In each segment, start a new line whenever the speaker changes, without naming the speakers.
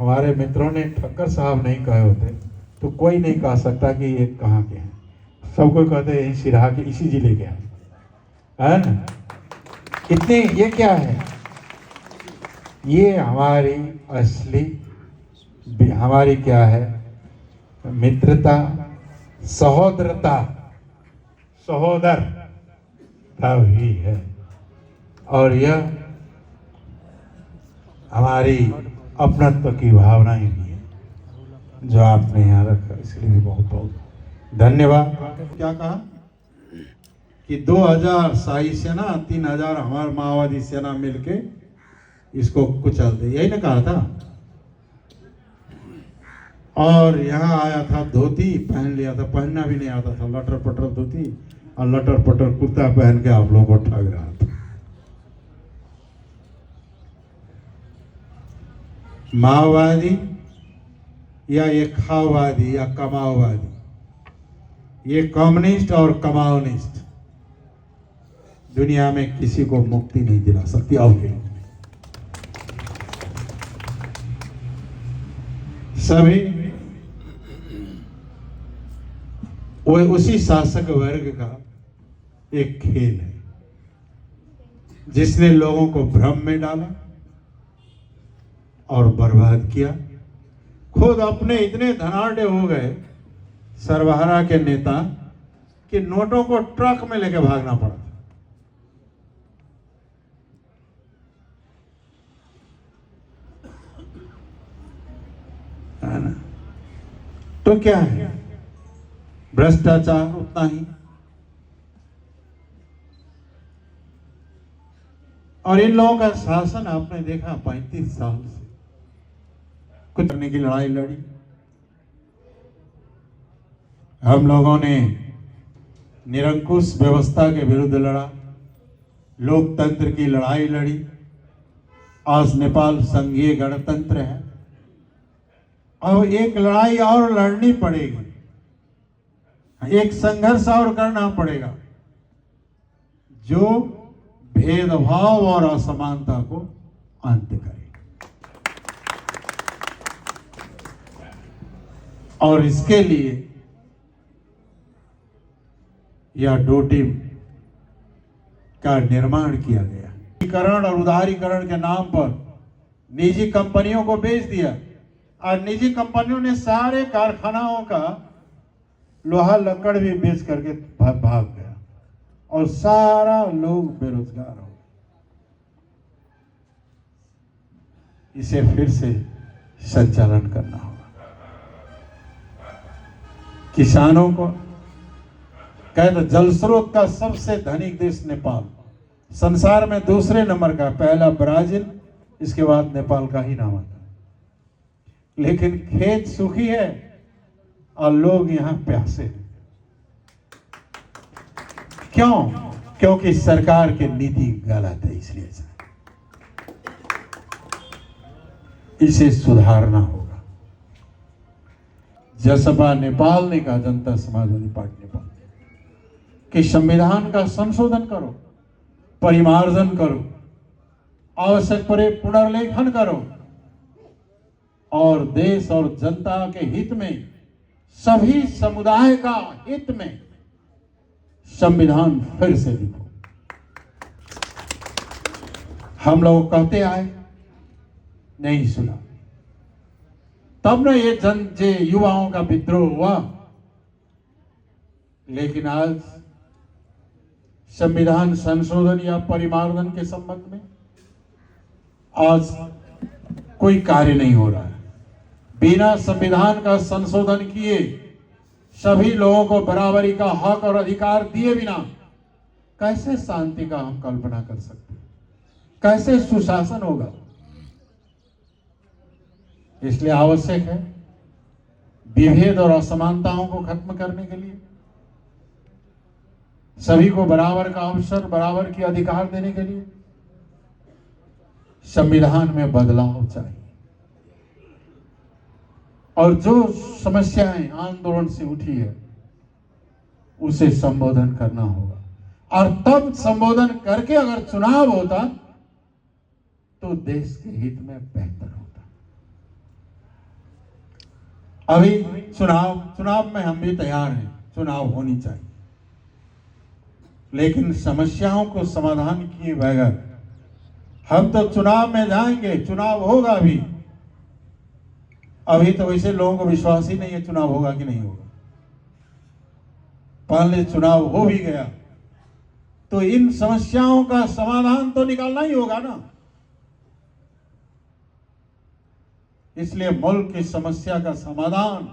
हमारे मित्रों ने ठक्कर साहब नहीं कहे होते तो कोई नहीं कह सकता कि ये कहाँ के हैं। सबको कहते हैं यही सिराहा के, इसी जिले के हैं, है ना। कितने, ये क्या है, ये हमारी असली, हमारी क्या है, मित्रता, सहोदरता, सहोदरता भी है। और यह हमारी अपनत्व की भावनाएं भी है जो आपने यहाँ रखा, इसलिए भी बहुत बहुत धन्यवाद। क्या कहा कि 2000 शाही सेना, 3000 हमारे माओवादी सेना मिलके इसको कुचल दे, यही ना कहा था। और यहाँ आया था, धोती पहन लिया था, पहनना भी नहीं आता था, लटर पटर धोती और लटर पटर कुर्ता पहन के आप लोगों को ठग रहा था। माओवादी या ये खाओवादी या कमाओवादी, ये कम्युनिस्ट और कमाओनिस्ट दुनिया में किसी को मुक्ति नहीं दिला सकती। और सभी वो उसी शासक वर्ग का एक खेल है जिसने लोगों को भ्रम में डाला और बर्बाद किया। खुद अपने इतने धनाढ़ हो गए सर्वहारा के नेता कि नोटों को ट्रक में लेके भागना पड़ा। है ना। तो क्या है, भ्रष्टाचार उतना ही। और इन लोगों का शासन आपने देखा 35 साल से कुछ करने की लड़ाई लड़ी। हम लोगों ने निरंकुश व्यवस्था के विरुद्ध लड़ा, लोकतंत्र की लड़ाई लड़ी। आज नेपाल संघीय गणतंत्र है और एक लड़ाई और लड़नी पड़ेगी, एक संघर्ष और करना पड़ेगा जो भेदभाव और असमानता को अंत करे। और इसके लिए यह डोटी का निर्माण किया गया। उदारीकरण और उदारीकरण के नाम पर निजी कंपनियों को बेच दिया और निजी कंपनियों ने सारे कारखानाओं का लोहा लकड़ भी बेच करके भाग गया और सारा लोग बेरोजगार हो। इसे फिर से संचालन करना होगा। किसानों को कहते जल स्रोत का सबसे धनिक देश नेपाल, संसार में दूसरे नंबर का, पहला ब्राजील, इसके बाद नेपाल का ही नाम आता है। लेकिन खेत सूखी है और लोग यहां प्यासे हैं। क्यों? क्योंकि सरकार की नीति गलत है। इसलिए इसे सुधारना होगा। जसपा नेपाल ने कहा, जनता समाजवादी पार्टी नेपाल कि संविधान का संशोधन करो, परिमार्जन करो, आवश्यक पड़े पुनर्लेखन करो और देश और जनता के हित में, सभी समुदाय का हित में संविधान फिर से लिखो। हम लोग कहते आए, नहीं सुना, तब न ये युवाओं का विद्रोह हुआ। लेकिन आज संविधान संशोधन या परिमार्जन के संबंध में आज कोई कार्य नहीं हो रहा है। बिना संविधान का संशोधन किए, सभी लोगों को बराबरी का हक और अधिकार दिए बिना कैसे शांति का हम कल्पना कर सकते हैं? कैसे सुशासन होगा? इसलिए आवश्यक है विभेद और असमानताओं को खत्म करने के लिए, सभी को बराबर का अवसर, बराबर के अधिकार देने के लिए संविधान में बदलाव चाहिए। और जो समस्याएं आंदोलन से उठी है उसे संबोधन करना होगा। और तब संबोधन करके अगर चुनाव होता तो देश के हित में बेहतर होता। अभी चुनाव में हम भी तैयार हैं, चुनाव होनी चाहिए, लेकिन समस्याओं को समाधान किए बगैर हम तो चुनाव में जाएंगे, चुनाव होगा भी। अभी तो वैसे लोगों को विश्वास ही नहीं है चुनाव होगा कि नहीं होगा। पहले चुनाव हो भी गया तो इन समस्याओं का समाधान तो निकालना ही होगा ना। इसलिए मुल्क की समस्या का समाधान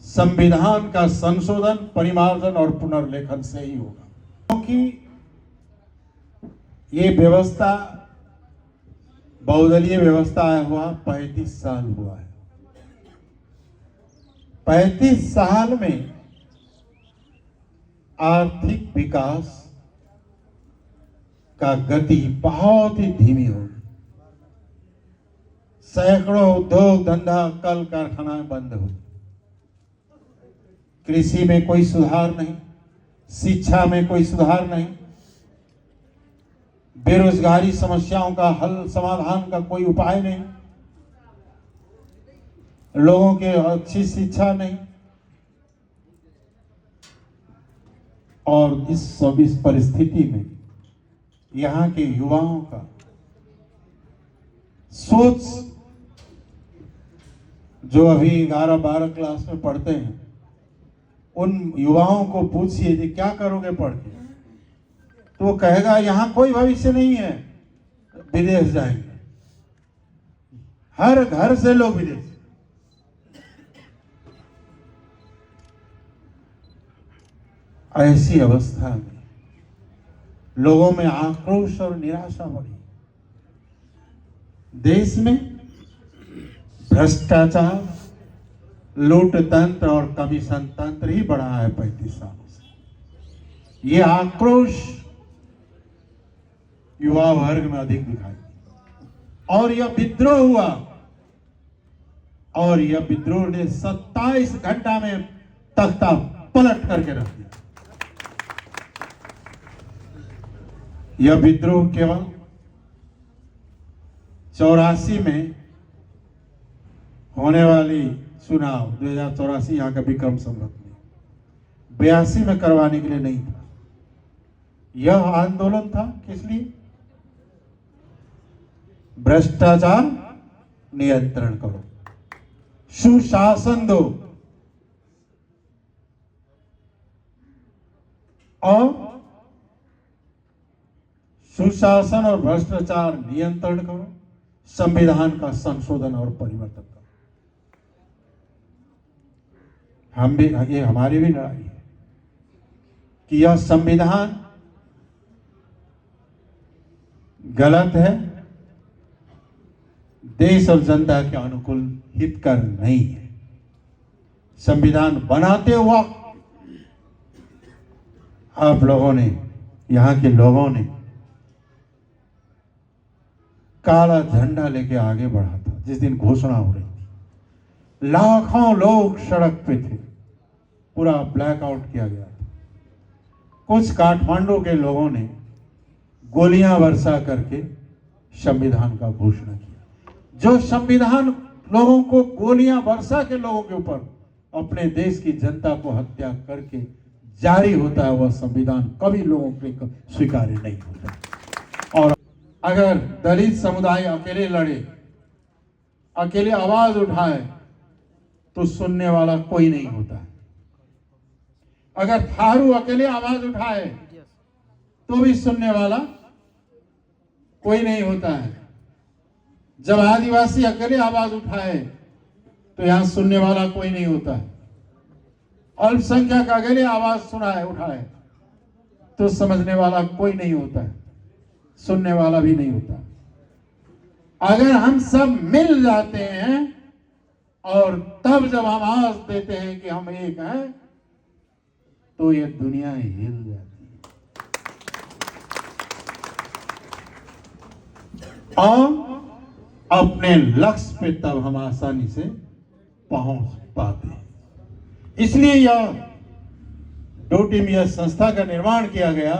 संविधान का संशोधन, परिमार्जन और पुनर्लेखन से ही होगा, क्योंकि ये व्यवस्था बहुदलीय व्यवस्था आया हुआ 35 साल हुआ है। 35 साल में आर्थिक विकास का गति बहुत ही धीमी होगी। सैकड़ों उद्योग धंधा, कल कारखानाएं बंद हो, कृषि में कोई सुधार नहीं, शिक्षा में कोई सुधार नहीं, बेरोजगारी समस्याओं का हल, समाधान का कोई उपाय नहीं, लोगों के अच्छी शिक्षा नहीं। और इस परिस्थिति में यहाँ के युवाओं का सोच, जो अभी 11-12 क्लास में पढ़ते हैं, उन युवाओं को पूछिए कि क्या करोगे पढ़ के, तो वो कहेगा यहाँ कोई भविष्य नहीं है, विदेश जाएंगे। हर घर से लोग विदेश। ऐसी अवस्था में लोगों में आक्रोश और निराशा बढ़ी। देश में भ्रष्टाचार, लूट तंत्र और कमीशन तंत्र ही बढ़ा है 35 सालों से। ये आक्रोश युवा वर्ग में अधिक दिखाई और यह विद्रोह हुआ, और यह विद्रोह ने 27 घंटा में तख्ता पलट करके रख दिया। यह विद्रोह केवल 84 में होने वाली चुनाव 2084 यहाँ का विक्रम संवत में 82 में करवाने के लिए नहीं था। यह आंदोलन था किस लिए? भ्रष्टाचार नियंत्रण करो, सुशासन दो, और सुशासन और भ्रष्टाचार नियंत्रण करो, संविधान का संशोधन और परिवर्तन करो। हम भी, ये हमारी भी लड़ाई है कि यह संविधान गलत है, देश और जनता के अनुकूल हितकर नहीं है। संविधान बनाते वक्त आप लोगों ने, यहाँ के लोगों ने काला झंडा लेके आगे बढ़ा था। जिस दिन घोषणा हो रही थी, लाखों लोग सड़क पे थे, पूरा ब्लैकआउट किया गया था। कुछ काठमांडू के लोगों ने गोलियां बरसा करके संविधान का घोषणा किया। जो संविधान लोगों को गोलियां बरसा के लोगों के ऊपर अपने देश की जनता को हत्या करके जारी होता है, वह संविधान कभी लोगों के स्वीकार्य नहीं होता। और अगर दलित समुदाय अकेले लड़े, अकेले आवाज उठाए, तो सुनने वाला कोई नहीं होता है। अगर थारू अकेले आवाज उठाए तो भी सुनने वाला कोई नहीं होता है। जब आदिवासी अकेले आवाज उठाए तो यहां सुनने वाला कोई नहीं होता है। अल्पसंख्यक अकेले आवाज उठाए तो समझने वाला कोई नहीं होता है, सुनने वाला भी नहीं होता। अगर हम सब मिल जाते हैं और तब जब हम आवाज देते हैं कि हम एक हैं, तो ये दुनिया हिल जाती है और अपने लक्ष्य पे तब हम आसानी से पहुंच पाते हैं। इसलिए यह दो टीमिया संस्था का निर्माण किया गया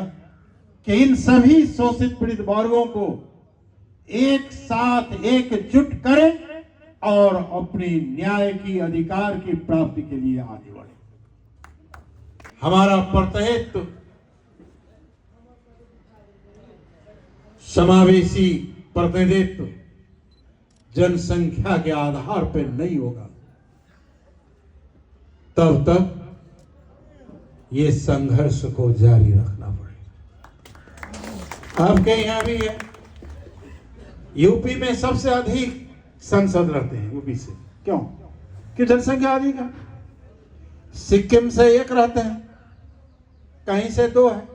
कि इन सभी शोषित पीड़ित वर्गों को एक साथ एकजुट करें
और अपनी न्याय की अधिकार की प्राप्ति के लिए आगे बढ़े। हमारा प्रतिनिधित्व समावेशी प्रतिनिधित्व जनसंख्या के आधार पर नहीं होगा, तब तक ये संघर्ष को जारी रखना पड़ेगा। आपके यहां भी है, यूपी में सबसे अधिक सांसद रहते हैं यूपी से। क्यों? कि जनसंख्या अधिक है। सिक्किम से 1 रहते हैं, कहीं से 2 है।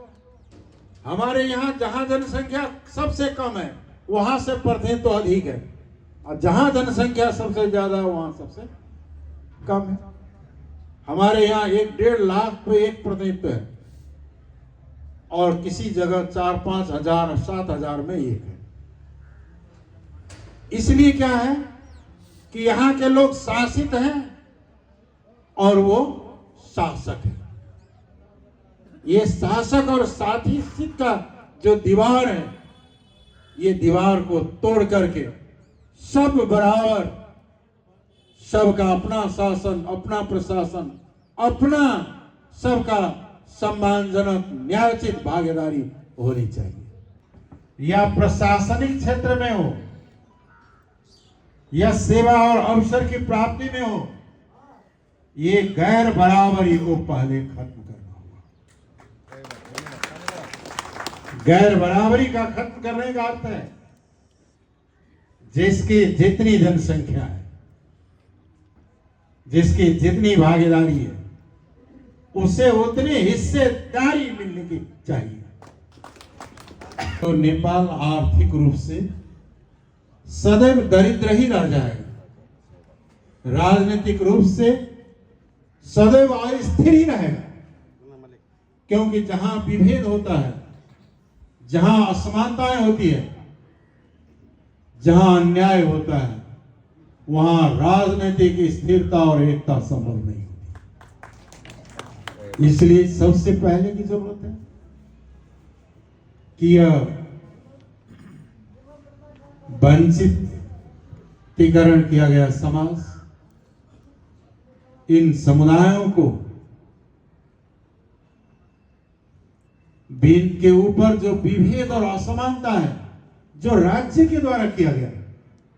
हमारे यहाँ जहां जनसंख्या सबसे कम है वहां से प्रतिनिधित्व तो अधिक है, और जहां जनसंख्या सबसे ज्यादा है वहां सबसे कम है। हमारे यहाँ 1-1.5 लाख पे 1 प्रतिनिधित्व है, और किसी जगह 4-5 हजार 7 हजार में 1 है। इसलिए क्या है कि यहां के लोग शासित हैं और वो शासक है। ये शासक और शासित का जो दीवार है, ये दीवार को तोड़ करके सब बराबर, सबका अपना शासन, अपना प्रशासन, अपना सबका सम्मानजनक न्यायोचित भागीदारी होनी चाहिए। या प्रशासनिक क्षेत्र में हो या सेवा और अवसर की प्राप्ति में हो, ये गैर बराबरी को पहले खत्म करना होगा। गैर बराबरी का खत्म करने का अर्थ है जिसकी जितनी जनसंख्या है, जिसकी जितनी भागीदारी है, उसे उतनी हिस्सेदारी मिलने की चाहिए। तो नेपाल आर्थिक रूप से सदैव दरिद्र ही रह जाएगा, राजनीतिक रूप से सदैव अस्थिर ही रहेगा, क्योंकि जहां विभेद होता है, जहां असमानताएं होती है, जहां अन्याय होता है, वहां राजनीतिक स्थिरता और एकता संभव नहीं होती। इसलिए सबसे पहले की जरूरत है कि यह वंचितीकरण किया गया समाज, इन समुदायों को के ऊपर जो विभेद और असमानता है, जो राज्य के द्वारा किया गया,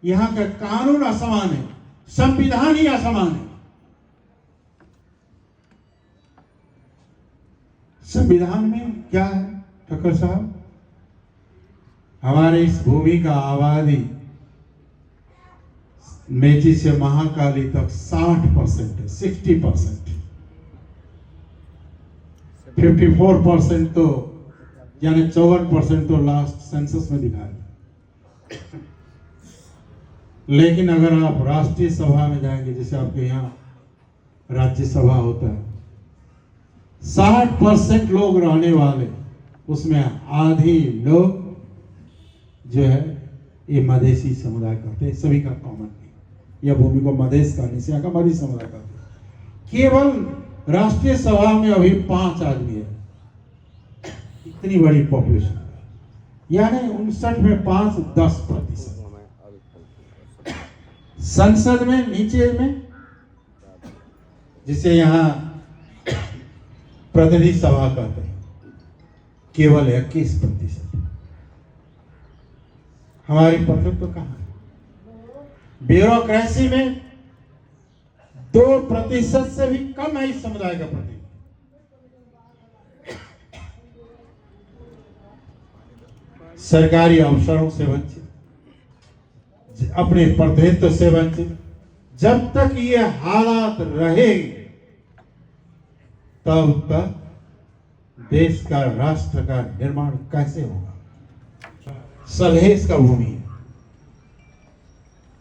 यहां का कानून असमान है, संविधान ही असमान है। संविधान में क्या है ठक्कर साहब? हमारे इस भूमि का आबादी मेची से महाकाली तक 60% है, 60%, 54% तो यानी 54% तो लास्ट सेंसस में दिखाया। लेकिन अगर आप राष्ट्रीय सभा में जाएंगे, जैसे आपके यहाँ राज्यसभा होता है, 60% लोग रहने वाले, उसमें आधी लोग जो है ये मधेसी समुदाय कहते हैं। सभी का कॉमन नहीं, यह भूमि को मधेश कहने से यहाँ का मधेसी समुदाय कहते हैं। केवल राष्ट्रीय सभा में अभी 5 आदमी है, इतनी बड़ी पॉपुलेशन, यानी 59 में 5 10%। संसद में नीचे में, जिसे यहाँ प्रतिनिधि सभा कहते हैं, केवल 21%। हमारी प्रतिनिधित्व कहां है? ब्यूरोक्रेसी में 2% से भी कम है इस समुदाय का प्रतिनिधित्व। सरकारी अवसरों से वंचित, अपने प्रतिनिधित्व से वंचित। जब तक ये हालात रहेंगे तब तक देश का, राष्ट्र का निर्माण कैसे होगा? सलहेस का भूमि है,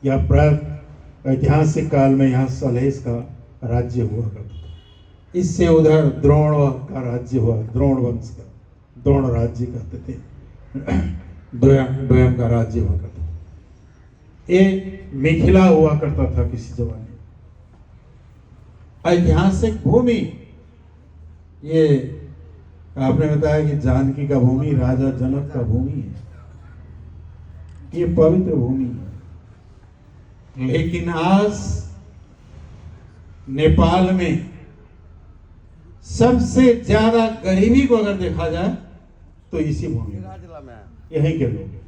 या प्राग ऐतिहासिक काल में यहाँ सलहेस का राज्य हुआ करता था। इससे उधर द्रोण का राज्य हुआ, द्रोण वंश का, द्रोण राज्य कहते थे, द्वयम का राज्य हुआ करता था। एक मिथिला हुआ करता था किसी जमाने। ऐतिहासिक भूमि, ये आपने बताया कि जानकी का भूमि राजा जनक का भूमि है, ये पवित्र भूमि है। लेकिन आज नेपाल में सबसे ज्यादा गरीबी को अगर देखा जाए तो इसी भूमि में यहीं के लोग हैं।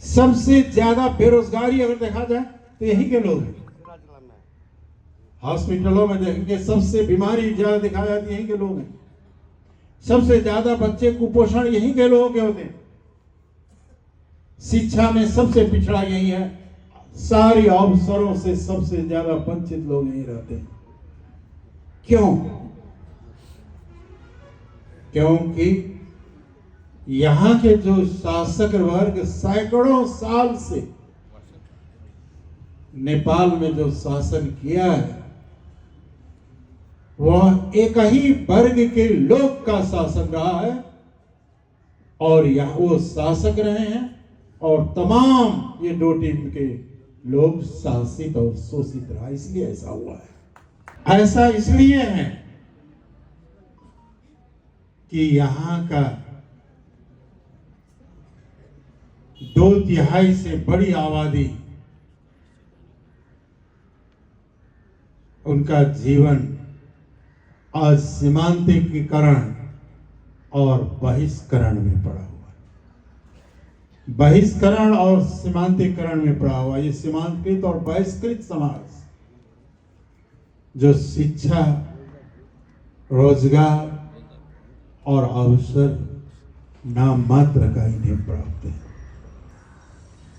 सबसे ज्यादा बेरोजगारी अगर देखा जाए तो यहीं के लोग हैं। हॉस्पिटलों में देखेंगे सबसे बीमारी ज्यादा दिखाई जाती है यहीं के लोग हैं। सबसे ज्यादा बच्चे कुपोषण यहीं के लोगों के होते हैं। शिक्षा में सबसे पिछड़ा यही है। सारी अवसरों से सबसे ज्यादा वंचित लोग यहीं रहते हैं। क्यों? क्योंकि यहां के जो शासक वर्ग सैकड़ों साल से नेपाल में जो शासन किया है वह एक ही वर्ग के लोग का शासन रहा है और यहां वो शासक रहे हैं और तमाम ये दो टीम के लोग शासित और शोषित रहा, इसलिए ऐसा हुआ है। ऐसा इसलिए है कि यहां का 2/3 से बड़ी आबादी उनका जीवन आज सीमांतीकरण और बहिष्करण में पड़ा हुआ है। बहिष्करण और सीमांतीकरण में पड़ा हुआ ये सीमांतकृत और बहिष्कृत समाज जो शिक्षा, रोजगार और अवसर नाम मात्र का इन्हें प्राप्त है।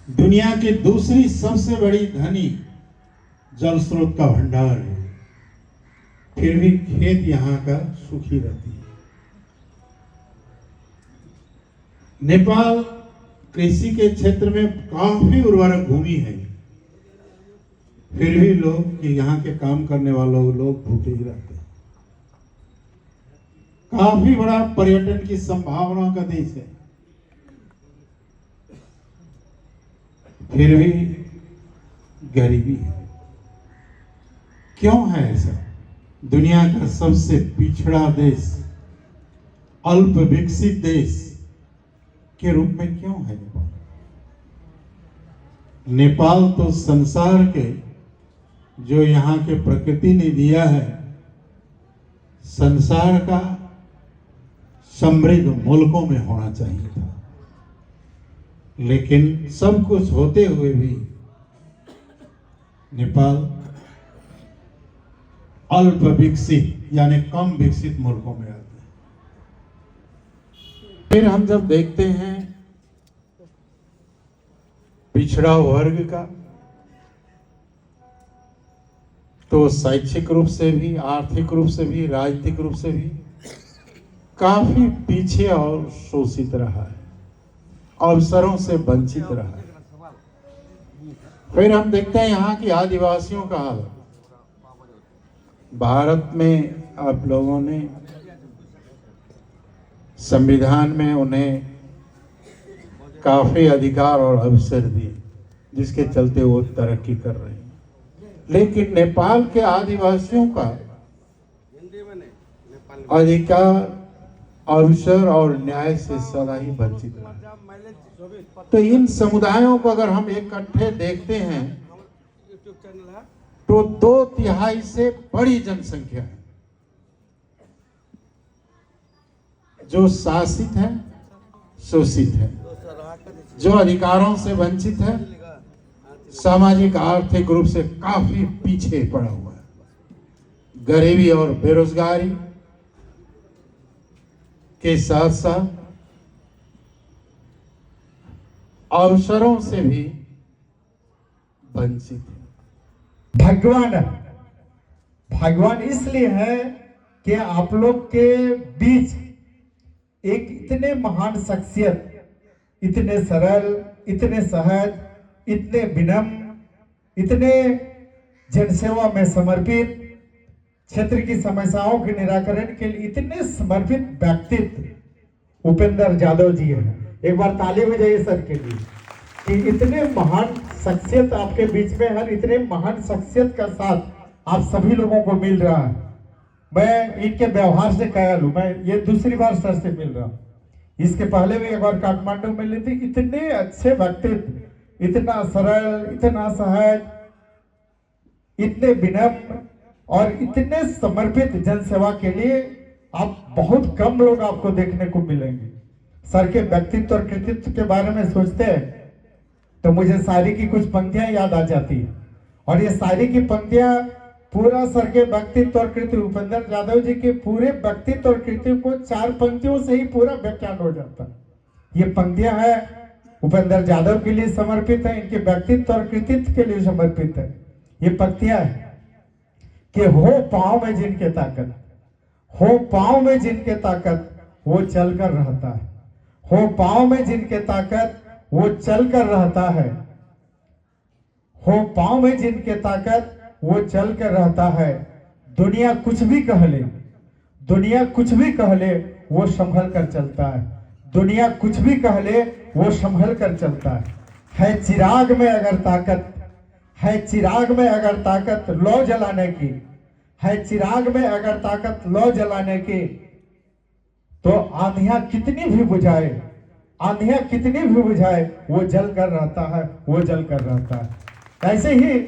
दुनिया की दूसरी सबसे बड़ी धनी जल स्रोत का भंडार है, फिर भी खेत यहां का सूखी रहती है। नेपाल कृषि के क्षेत्र में काफी उर्वरक भूमि है, फिर भी लोग यहाँ के काम करने वालों लोग भूखे ही रहते हैं। काफी बड़ा पर्यटन की संभावना का देश है, फिर भी गरीबी है। क्यों है ऐसा? दुनिया का सबसे पिछड़ा देश, अल्प विकसित देश के रूप में क्यों है नेपाल? नेपाल तो संसार के जो यहाँ के प्रकृति ने दिया है, संसार का समृद्ध मुल्कों में होना चाहिए था, लेकिन सब कुछ होते हुए भी नेपाल अल्प विकसित यानी कम विकसित मुल्कों में रहते हैं। फिर हम जब देखते हैं पिछड़ा वर्ग का, तो शैक्षिक रूप से भी, आर्थिक रूप से भी, राजनीतिक रूप से भी काफी पीछे और शोषित रहा है, अवसरों से वंचित रहा है। फिर हम देखते हैं यहाँ की आदिवासियों का हाल। भारत में आप लोगों ने संविधान में उन्हें काफी अधिकार और अवसर दिए, जिसके चलते वो तरक्की कर रहे हैं, लेकिन नेपाल के आदिवासियों का अधिकार, अवसर और न्याय से सदा ही वंचित रहा। तो इन समुदायों को अगर हम इकट्ठे देखते हैं तो 2/3 से बड़ी जनसंख्या है जो शासित है, शोषित है, जो अधिकारों से वंचित है, सामाजिक आर्थिक रूप से काफी पीछे पड़ा हुआ है। गरीबी और बेरोजगारी के साथ साथ अवसरों से भी वंचित है।
भगवान इसलिए है कि आप लोग के बीच एक इतने महान शख्सियत, इतने सरल, इतने सहज, इतने विनम्र, इतने जनसेवा में समर्पित, क्षेत्र की समस्याओं के निराकरण के लिए इतने समर्पित व्यक्तित्व उपेंद्र यादव जी हैं। एक बार ताली बजाइए सर के लिए कि इतने महान शख्सियत आपके बीच में है, इतने महान शख्सियत का साथ आप सभी लोगों को मिल रहा है। मैं इनके व्यवहार से कायल हूँ। मैं ये दूसरी बार सर से मिल रहा हूँ, इसके पहले भी एक बार काठमांडू मिले थे। इतने अच्छे व्यक्तित्व, इतना सरल, इतना सहज, इतने विनम्र और इतने समर्पित जनसेवा के लिए आप बहुत कम लोग आपको देखने को मिलेंगे। सर के व्यक्तित्व और कृतित्व के बारे में सोचते हैं तो मुझे शायरी की कुछ पंक्तियां याद आ जाती है, और ये शायरी की पंक्तियां पूरा सर के व्यक्तित्व और कृति, उपेंद्र यादव जी के पूरे व्यक्तित्व और कृति को 4 पंक्तियों से ही पूरा व्याख्यान हो जाता है। ये पंक्तियां है उपेंद्र यादव के लिए समर्पित है, इनके व्यक्तित्व और कृतित्व के लिए समर्पित है। ये पंक्तियां है कि हो पांव में जिनके ताकत, हो पांव में जिनके ताकत वो चलकर रहता है, हो पांव में जिनके ताकत वो चलकर रहता है, हो पांव में जिनके ताकत वो चलकर रहता है। दुनिया कुछ भी कह ले, दुनिया कुछ भी कह ले वो संभल कर चलता है, दुनिया कुछ भी कह ले वो संभल कर चलता है चिराग में अगर ताकत, है चिराग में अगर ताकत लौ जलाने की, है चिराग में अगर ताकत लौ जलाने की, तो आंधियां कितनी भी बुझाए, आंधियां कितनी भी बुझाए वो जल कर रहता है, वो जल कर रहता है। ऐसे ही